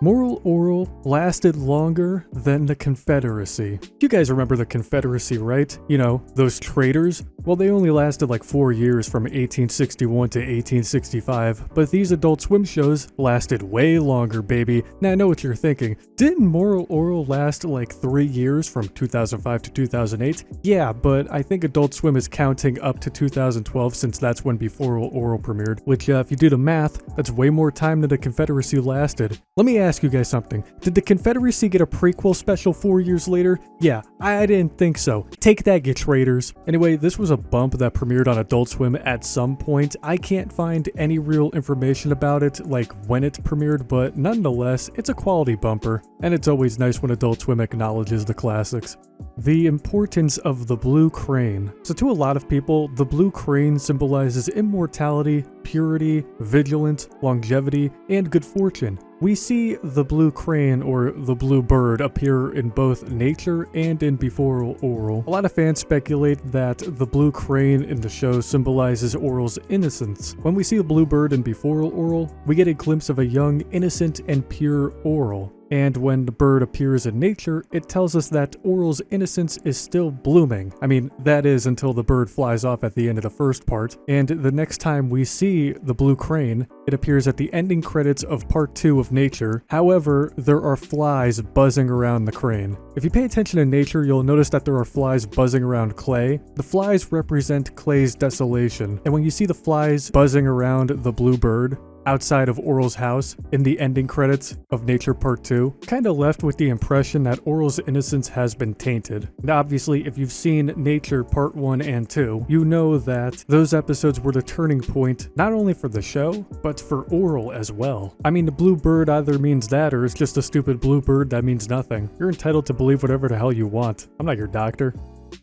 Moral Orel lasted longer than the Confederacy. You guys remember the Confederacy, right? You know, those traitors? Well, they only lasted like 4 years from 1861 to 1865, but these Adult Swim shows lasted way longer, baby. Now I know what you're thinking. Didn't Moral Orel last like 3 years from 2005 to 2008? Yeah, but I think Adult Swim is counting up to 2012 since that's when Before Orel premiered, which if you do the math, that's way more time than the Confederacy lasted. Let me ask you guys something. Did the Confederacy get a prequel special 4 years later? Yeah, I didn't think so. Take that, you traitors. Anyway, this was a bump that premiered on Adult Swim at some point. I can't find any real information about it, like when it premiered, but nonetheless, it's a quality bumper, and it's always nice when Adult Swim acknowledges the classics. The importance of the blue crane. So to a lot of people, the blue crane symbolizes immortality, purity, vigilance, longevity, and good fortune. We see the blue crane or the blue bird appear in both Nature and in Before Orel. A lot of fans speculate that the blue crane in the show symbolizes Orel's innocence. When we see the blue bird in Before Orel, we get a glimpse of a young, innocent, and pure Orel. And when the bird appears in Nature, it tells us that Orel's innocence is still blooming. I mean, that is until the bird flies off at the end of the first part. And the next time we see the blue crane, it appears at the ending credits of Part 2 of Nature. However, there are flies buzzing around the crane. If you pay attention in Nature, you'll notice that there are flies buzzing around Clay. The flies represent Clay's desolation. And when you see the flies buzzing around the blue bird, outside of Orel's house in the ending credits of Nature Part 2, kinda left with the impression that Orel's innocence has been tainted. And obviously, if you've seen Nature Part 1 and 2, you know that those episodes were the turning point not only for the show, but for Orel as well. I mean, the blue bird either means that or it's just a stupid blue bird that means nothing. You're entitled to believe whatever the hell you want. I'm not your doctor.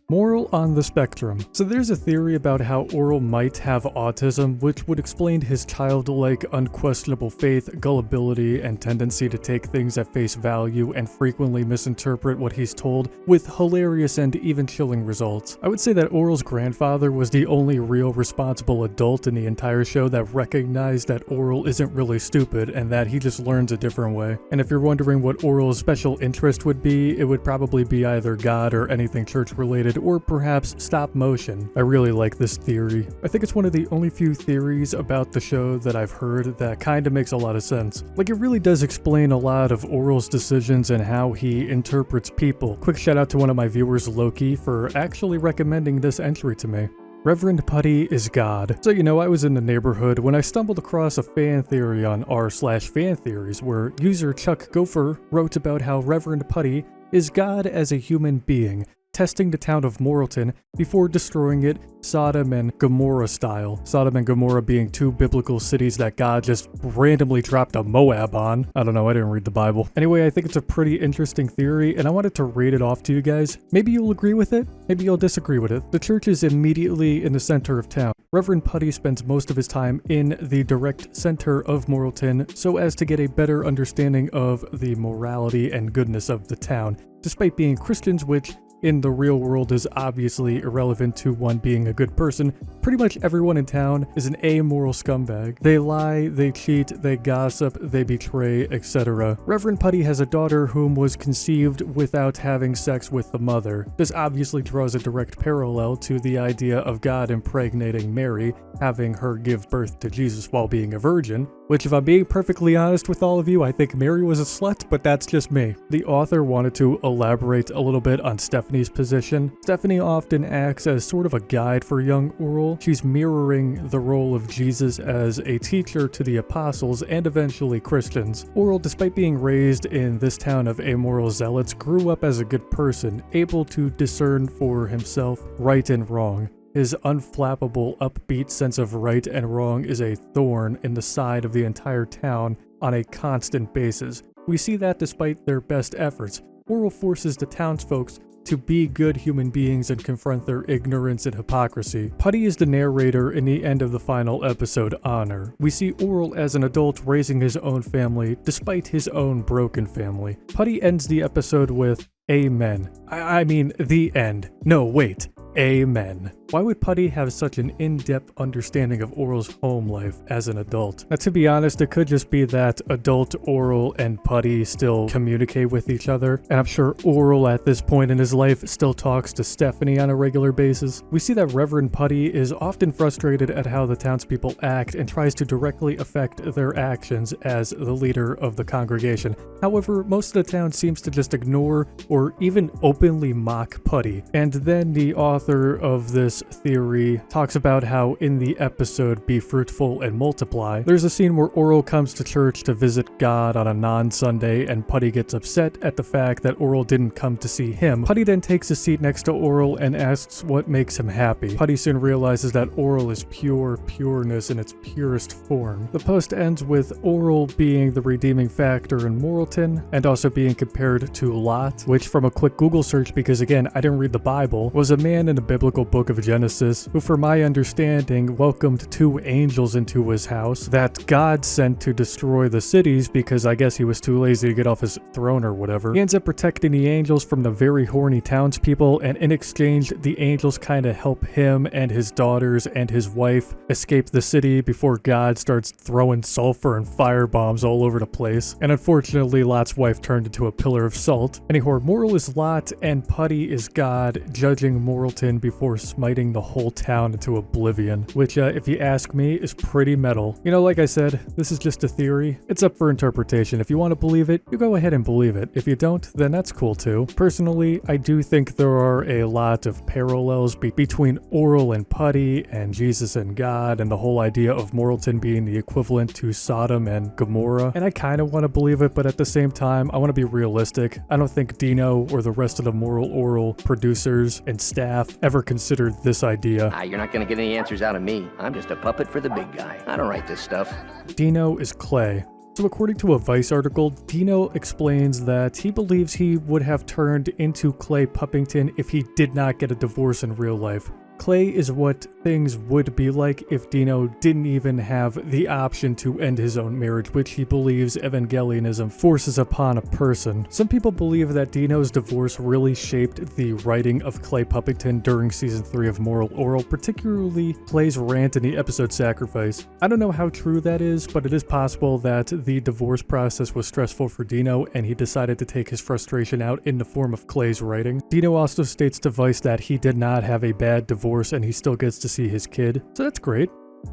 Moral on the spectrum. So there's a theory about how Orel might have autism, which would explain his childlike, unquestionable faith, gullibility, and tendency to take things at face value and frequently misinterpret what he's told, with hilarious and even chilling results. I would say that Orel's grandfather was the only real responsible adult in the entire show that recognized that Orel isn't really stupid and that he just learns a different way. And if you're wondering what Orel's special interest would be, it would probably be either God or anything church related, or perhaps stop motion. I really like this theory. I think it's one of the only few theories about the show that I've heard that kinda makes a lot of sense. Like, it really does explain a lot of Orel's decisions and how he interprets people. Quick shout out to one of my viewers, Loki, for actually recommending this entry to me. Reverend Putty is God. So, I was in the neighborhood when I stumbled across a fan theory on r/fan theories where user Chuck Gopher wrote about how Reverend Putty is God as a human being, testing the town of Moralton before destroying it Sodom and Gomorrah style. Sodom and Gomorrah being two biblical cities that God just randomly dropped a Moab on. I don't know, I didn't read the Bible. Anyway, I think it's a pretty interesting theory, and I wanted to read it off to you guys. Maybe you'll agree with it, maybe you'll disagree with it. The church is immediately in the center of town. Reverend Putty spends most of his time in the direct center of Moralton so as to get a better understanding of the morality and goodness of the town, despite being Christians, which in the real world is obviously irrelevant to one being a good person. Pretty much everyone in town is an amoral scumbag. They lie, they cheat, they gossip, they betray, etc. Reverend Putty has a daughter whom was conceived without having sex with the mother. This obviously draws a direct parallel to the idea of God impregnating Mary, having her give birth to Jesus while being a virgin, which, if I'm being perfectly honest with all of you, I think Mary was a slut, but that's just me. The author wanted to elaborate a little bit on Stephanie's position. Stephanie often acts as sort of a guide for young Orel. She's mirroring the role of Jesus as a teacher to the apostles and eventually Christians. Orel, despite being raised in this town of amoral zealots, grew up as a good person, able to discern for himself right and wrong. His unflappable, upbeat sense of right and wrong is a thorn in the side of the entire town on a constant basis. We see that despite their best efforts, Orel forces the townsfolk to be good human beings and confront their ignorance and hypocrisy. Putty is the narrator in the end of the final episode, Honor. We see Orel as an adult raising his own family, despite his own broken family. Putty ends the episode with, Amen. I mean, the end. No, wait. Amen. Why would Putty have such an in-depth understanding of Orel's home life as an adult? Now, to be honest, it could just be that adult Orel and Putty still communicate with each other, and I'm sure Orel at this point in his life still talks to Stephanie on a regular basis. We see that Reverend Putty is often frustrated at how the townspeople act and tries to directly affect their actions as the leader of the congregation. However, most of the town seems to just ignore or even openly mock Putty. And then the author of this theory talks about how in the episode Be Fruitful and Multiply, there's a scene where Orel comes to church to visit God on a non-Sunday, and Putty gets upset at the fact that Orel didn't come to see him. Putty then takes a seat next to Orel and asks what makes him happy. Putty soon realizes that Orel is pure pureness in its purest form. The post ends with Orel being the redeeming factor in Moralton, and also being compared to Lot, which from a quick Google search, because again, I didn't read the Bible, was a man in the biblical book of Genesis who, for my understanding, welcomed 2 angels into his house that God sent to destroy the cities because I guess he was too lazy to get off his throne or whatever. He ends up protecting the angels from the very horny townspeople, and in exchange, the angels kind of help him and his daughters and his wife escape the city before God starts throwing sulfur and fire bombs all over the place. And unfortunately, Lot's wife turned into a pillar of salt. Anyhow, Moral is Lot and Putty is God, judging Moralton before smiting inviting the whole town into oblivion, which, if you ask me, is pretty metal. You know, like I said, this is just a theory. It's up for interpretation. If you want to believe it, you go ahead and believe it. If you don't, then that's cool too. Personally, I do think there are a lot of parallels between Orel and Putty and Jesus and God and the whole idea of Moralton being the equivalent to Sodom and Gomorrah. And I kind of want to believe it, but at the same time, I want to be realistic. I don't think Dino or the rest of the Moral Orel producers and staff ever considered this idea. You're not gonna get any answers out of me. I'm just a puppet for the big guy. I don't write this stuff. Dino is Clay. So according to a Vice article, Dino explains that he believes he would have turned into Clay Puppington if he did not get a divorce in real life. Clay is what things would be like if Dino didn't even have the option to end his own marriage, which he believes Evangelianism forces upon a person. Some people believe that Dino's divorce really shaped the writing of Clay Puppington during season 3 of Moral Orel, particularly Clay's rant in the episode Sacrifice. I don't know how true that is, but it is possible that the divorce process was stressful for Dino and he decided to take his frustration out in the form of Clay's writing. Dino also states to Vice that he did not have a bad divorce and he still gets to see his kid, so that's great.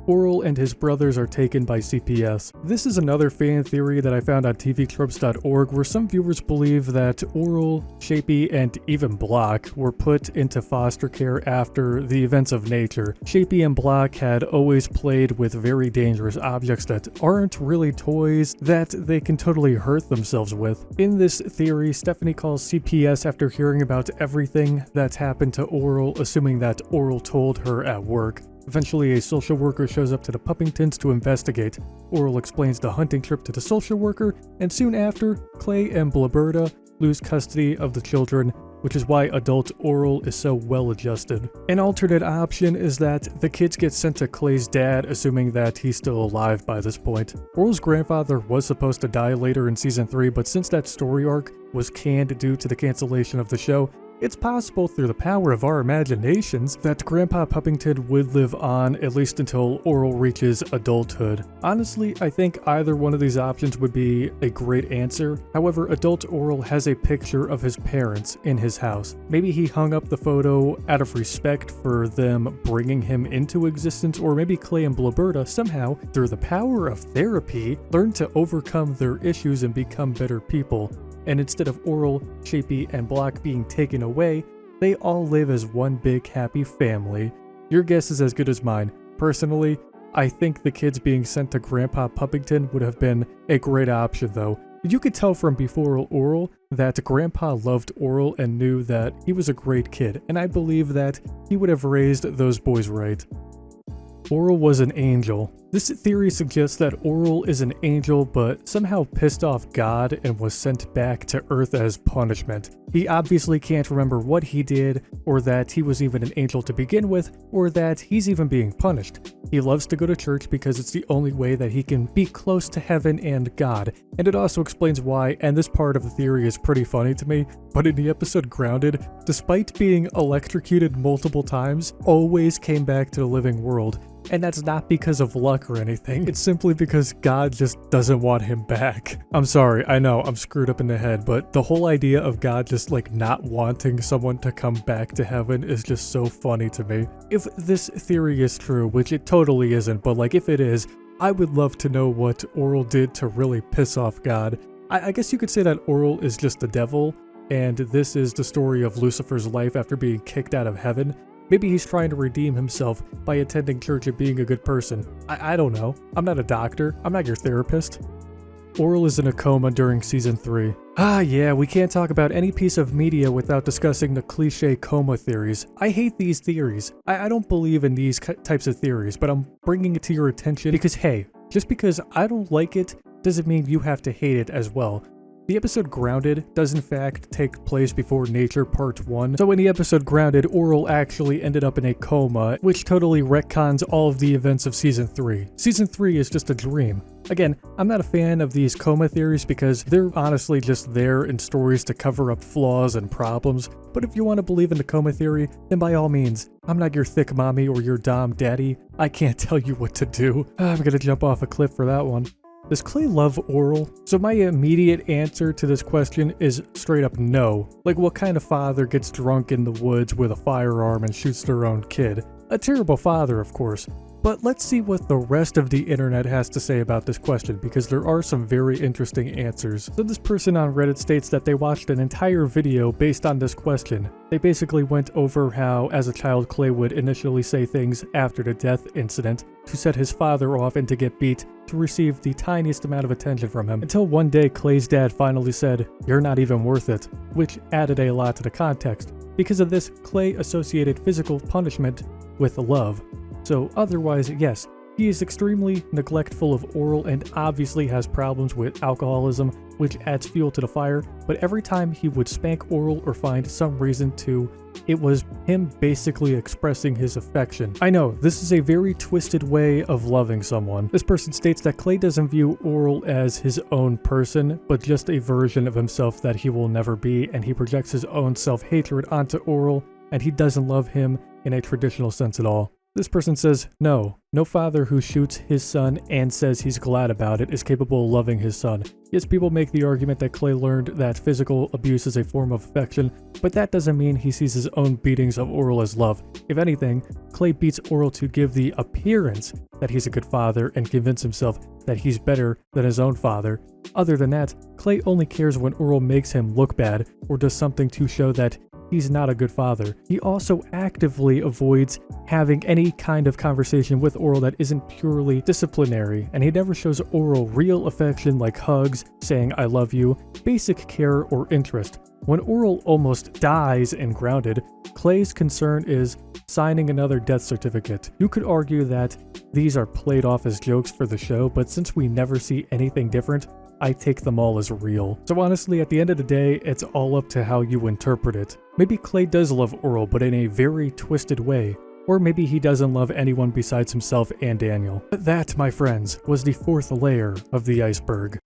Orel and his brothers are taken by CPS. This is another fan theory that I found on tvtropes.org where some viewers believe that Orel, Shapey, and even Block were put into foster care after the events of nature. Shapey and Block had always played with very dangerous objects that aren't really toys that they can totally hurt themselves with. In this theory, Stephanie calls CPS after hearing about everything that's happened to Orel, assuming that Orel told her at work. Eventually, a social worker shows up to the Puppingtons to investigate. Orel explains the hunting trip to the social worker, and soon after, Clay and Blaberta lose custody of the children, which is why adult Orel is so well adjusted. An alternate option is that the kids get sent to Clay's dad, assuming that he's still alive by this point. Orel's grandfather was supposed to die later in season 3, but since that story arc was canned due to the cancellation of the show, it's possible through the power of our imaginations that Grandpa Puppington would live on at least until Orel reaches adulthood. Honestly, I think either one of these options would be a great answer. However, adult Orel has a picture of his parents in his house. Maybe he hung up the photo out of respect for them bringing him into existence, or maybe Clay and Blaberta somehow, through the power of therapy, learned to overcome their issues and become better people. And instead of Orel, Shapey, and Block being taken away, they all live as one big happy family. Your guess is as good as mine. Personally, I think the kids being sent to Grandpa Puppington would have been a great option though. You could tell from before Orel that Grandpa loved Orel and knew that he was a great kid, and I believe that he would have raised those boys right. Orel was an angel. This theory suggests that Orel is an angel but somehow pissed off God and was sent back to Earth as punishment. He obviously can't remember what he did, or that he was even an angel to begin with, or that he's even being punished. He loves to go to church because it's the only way that he can be close to heaven and God, and it also explains why, and this part of the theory is pretty funny to me, but in the episode Grounded, despite being electrocuted multiple times, always came back to the living world. And that's not because of luck or anything, it's simply because God just doesn't want him back. I'm sorry, I know, I'm screwed up in the head, but the whole idea of God just like not wanting someone to come back to heaven is just so funny to me. If this theory is true, which it totally isn't, but like if it is, I would love to know what Orel did to really piss off God. I guess you could say that Orel is just the devil, and this is the story of Lucifer's life after being kicked out of heaven. Maybe he's trying to redeem himself by attending church and being a good person. I don't know. I'm not a doctor. I'm not your therapist. Orel is in a coma during season 3. Yeah, we can't talk about any piece of media without discussing the cliche coma theories. I hate these theories. I don't believe in these types of theories, but I'm bringing it to your attention because hey, just because I don't like it doesn't mean you have to hate it as well. The episode Grounded does in fact take place before Nature Part 1, so in the episode Grounded, Orel actually ended up in a coma, which totally retcons all of the events of Season 3. Season 3 is just a dream. Again, I'm not a fan of these coma theories because they're honestly just there in stories to cover up flaws and problems, but if you want to believe in the coma theory, then by all means. I'm not your thick mommy or your dom daddy. I can't tell you what to do. I'm gonna jump off a cliff for that one. Does Clay love Orel? So my immediate answer to this question is straight up no. Like, what kind of father gets drunk in the woods with a firearm and shoots their own kid? A terrible father, of course. But let's see what the rest of the internet has to say about this question, because there are some very interesting answers. So this person on Reddit states that they watched an entire video based on this question. They basically went over how, as a child, Clay would initially say things after the death incident to set his father off and to get beat to receive the tiniest amount of attention from him, until one day Clay's dad finally said, "You're not even worth it," which added a lot to the context. Because of this, Clay associated physical punishment with love. So otherwise, yes, he is extremely neglectful of Orel and obviously has problems with alcoholism, which adds fuel to the fire, but every time he would spank Orel or find some reason to, it was him basically expressing his affection. I know, this is a very twisted way of loving someone. This person states that Clay doesn't view Orel as his own person, but just a version of himself that he will never be, and he projects his own self-hatred onto Orel, and he doesn't love him in a traditional sense at all. This person says, no father who shoots his son and says he's glad about it is capable of loving his son. Yes, people make the argument that Clay learned that physical abuse is a form of affection, but that doesn't mean he sees his own beatings of Orel as love. If anything, Clay beats Orel to give the appearance that he's a good father and convince himself that he's better than his own father. Other than that, Clay only cares when Orel makes him look bad or does something to show that he's not a good father. He also actively avoids having any kind of conversation with Orel that isn't purely disciplinary, and he never shows Orel real affection like hugs, saying I love you, basic care, or interest. When Orel almost dies in Grounded, Clay's concern is signing another death certificate. You could argue that these are played off as jokes for the show, but since we never see anything different, I take them all as real. So honestly, at the end of the day, it's all up to how you interpret it. Maybe Clay does love Orel, but in a very twisted way. Or maybe he doesn't love anyone besides himself and Daniel. But that, my friends, was the fourth layer of the iceberg.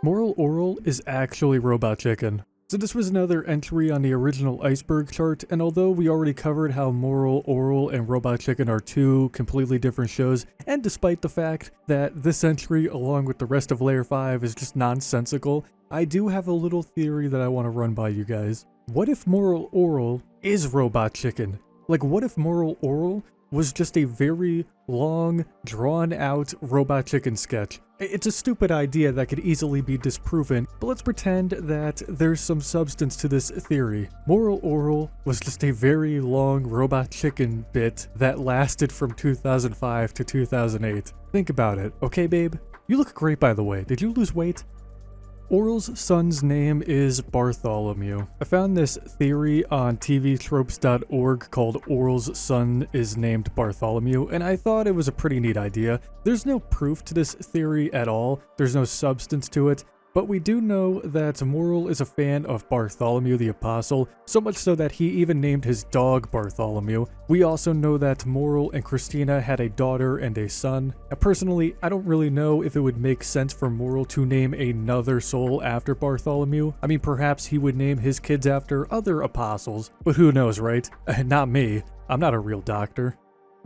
Moral Orel is actually Robot Chicken. So this was another entry on the original iceberg chart, and although we already covered how Moral Orel and Robot Chicken are two completely different shows, and despite the fact that this entry along with the rest of Layer 5 is just nonsensical, I do have a little theory that I want to run by you guys. What if Moral Orel is Robot Chicken? Like, what if Moral Orel was just a very long, drawn-out Robot Chicken sketch? It's a stupid idea that could easily be disproven, but let's pretend that there's some substance to this theory. Moral Orel was just a very long Robot Chicken bit that lasted from 2005 to 2008. Think about it, okay babe? You look great, by the way. Did you lose weight? Orel's son's name is Bartholomew. I found this theory on tvtropes.org called Orel's son is named Bartholomew, and I thought it was a pretty neat idea. There's no proof to this theory at all, there's no substance to it, but we do know that Moral is a fan of Bartholomew the Apostle, so much so that he even named his dog Bartholomew. We also know that Moral and Christina had a daughter and a son. Now, personally, I don't really know if it would make sense for Moral to name another soul after Bartholomew. I mean, perhaps he would name his kids after other apostles, but who knows, right? Not me. I'm not a real doctor.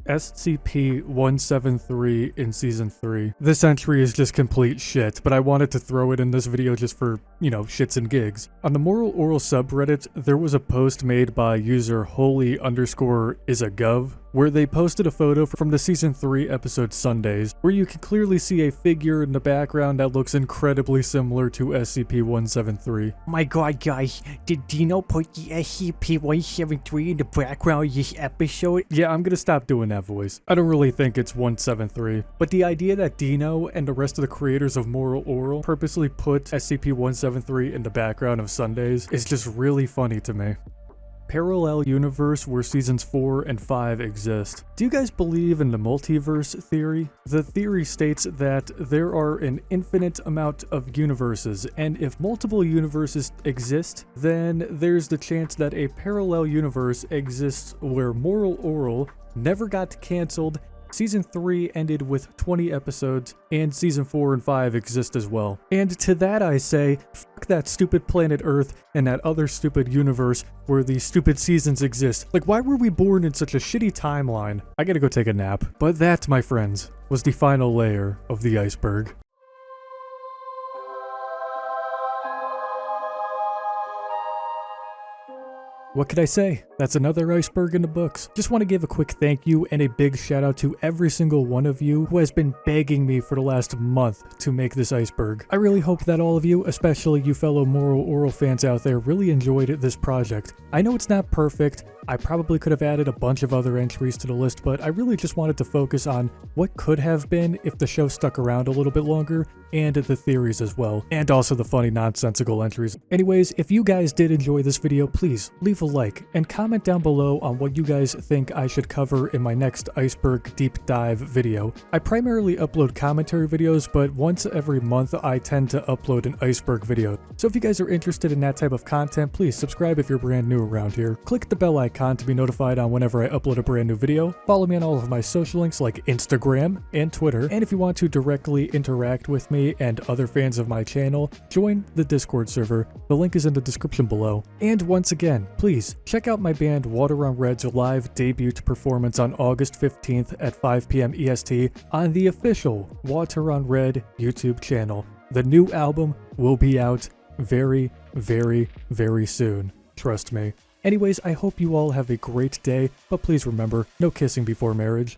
SCP-173 in Season 3. This entry is just complete shit, but I wanted to throw it in this video just for, you know, shits and gigs. On the Moral Orel subreddit, there was a post made by user holy_isagov, where they posted a photo from the Season 3 episode Sundays, where you can clearly see a figure in the background that looks incredibly similar to SCP-173. My god, guys, did Dino put the SCP-173 in the background of this episode? Yeah, I'm gonna stop doing that voice. I don't really think it's 173, but the idea that Dino and the rest of the creators of Moral Orel purposely put SCP-173 in the background of Sundays is just really funny to me. Parallel universe where seasons 4 and 5 exist. Do you guys believe in the multiverse theory? The theory states that there are an infinite amount of universes, and if multiple universes exist, then there's the chance that a parallel universe exists where Moral Orel never got canceled Season 3 ended with 20 episodes, and Season 4 and 5 exist as well. And to that I say, fuck that stupid planet Earth and that other stupid universe where these stupid seasons exist. Like, why were we born in such a shitty timeline? I gotta go take a nap. But that, my friends, was the final layer of the iceberg. What could I say? That's another iceberg in the books. Just want to give a quick thank you and a big shout out to every single one of you who has been begging me for the last month to make this iceberg. I really hope that all of you, especially you fellow Moral Orel fans out there, really enjoyed this project. I know it's not perfect. I probably could have added a bunch of other entries to the list, but I really just wanted to focus on what could have been if the show stuck around a little bit longer, and the theories as well, and also the funny nonsensical entries. Anyways, if you guys did enjoy this video, please leave a like and comment down below on what you guys think I should cover in my next iceberg deep dive video. I primarily upload commentary videos, but once every month I tend to upload an iceberg video. So if you guys are interested in that type of content, please subscribe if you're brand new around here. Click the bell icon to be notified on whenever I upload a brand new video. Follow me on all of my social links like Instagram and Twitter. And if you want to directly interact with me and other fans of my channel, join the Discord server. The link is in the description below. And once again, please check out my band Water on Red's live debut performance on August 15th at 5 p.m. EST on the official Water on Red YouTube channel. The new album will be out very, very, very soon. Trust me. Anyways, I hope you all have a great day, but please remember, no kissing before marriage.